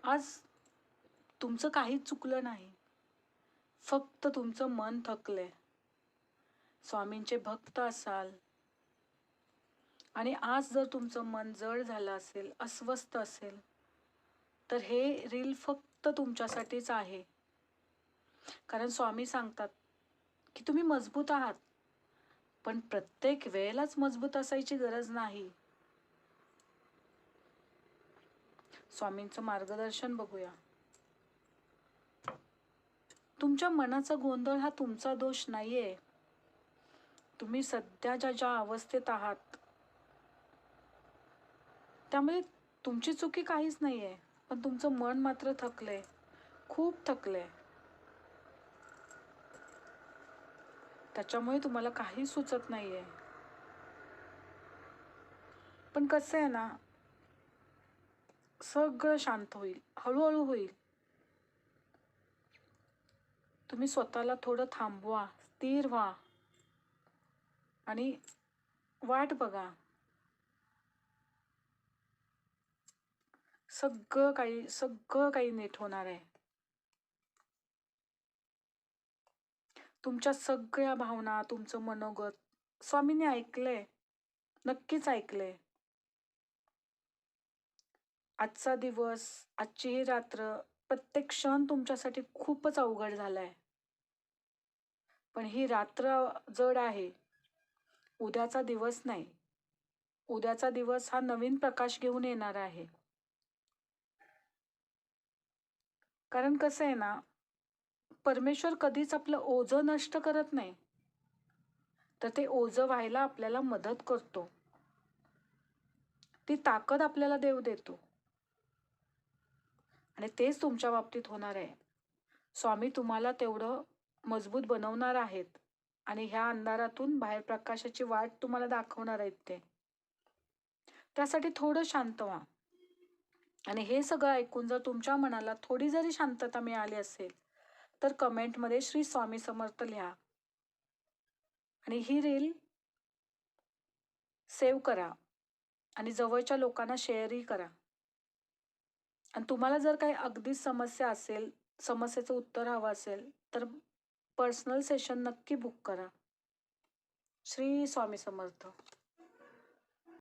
आज तुमचं काहीच चुकलं नाही, फक्त तुमचं मन थकलंय. स्वामींचे भक्त असाल आणि आज जर तुमचं मन जड झालं असेल, अस्वस्थ असेल, तर हे रील फक्त तुमच्यासाठीच आहे. कारण स्वामी सांगतात की तुम्ही मजबूत आहात, पण प्रत्येक वेळेलाच मजबूत असायची गरज नाही. स्वामींचं मार्गदर्शन बघूया. तुमच्या मनाचा गोंधळ हा तुमचा दोष नाहीये. तुम्ही सध्या ज्या अवस्थेत आहात त्यामुळे तुमची चुकी काहीच नाहीये, पण तुमचं मन मात्र थकलंय, खूप थकलंय. त्याच्यामुळे तुम्हाला काही सुचत नाहीये. पण कसं आहे ना, सगळं शांत होईल, हळूहळू होईल. तुम्ही स्वतःला थोडं थांबवा, स्थिर व्हा आणि वाट बघा. सगळं काही नीट होणार आहे. तुमच्या सगळ्या भावना, तुमचं मनोगत स्वामींनी ऐकलंय, नक्कीच ऐकलंय. आजचा दिवस, आजची ही रात्र, प्रत्येक क्षण तुमच्यासाठी खूपच अवघड झालाय. पण ही रात्र जड आहे, उद्याचा दिवस नाही. उद्याचा दिवस हा नवीन प्रकाश घेऊन येणार आहे. कारण कसं आहे ना, परमेश्वर कधीच आपलं ओझं नष्ट करत नाही, तर ते ओझं व्हायला आपल्याला मदत करतो. ती ताकद आपल्याला देव देतो आणि तेच तुमच्या बाबतीत होणार आहे. स्वामी तुम्हाला तेवढं मजबूत बनवणार आहेत आणि ह्या अंधारातून बाहेर प्रकाशाची वाट तुम्हाला दाखवणार आहेत ते. त्यासाठी थोडं शांत व्हा. आणि हे सगळं ऐकून जर तुमच्या मनाला थोडी जरी शांतता मिळाली असेल, तर कमेंटमध्ये श्री स्वामी समर्थ लिहा आणि ही रील सेव्ह करा आणि जवळच्या लोकांना शेअरही करा. आणि तुम्हाला जर काही अगदीच समस्या असेल, समस्येचं उत्तर हवं असेल, तर पर्सनल सेशन नक्की बुक करा. श्री स्वामी समर्थ.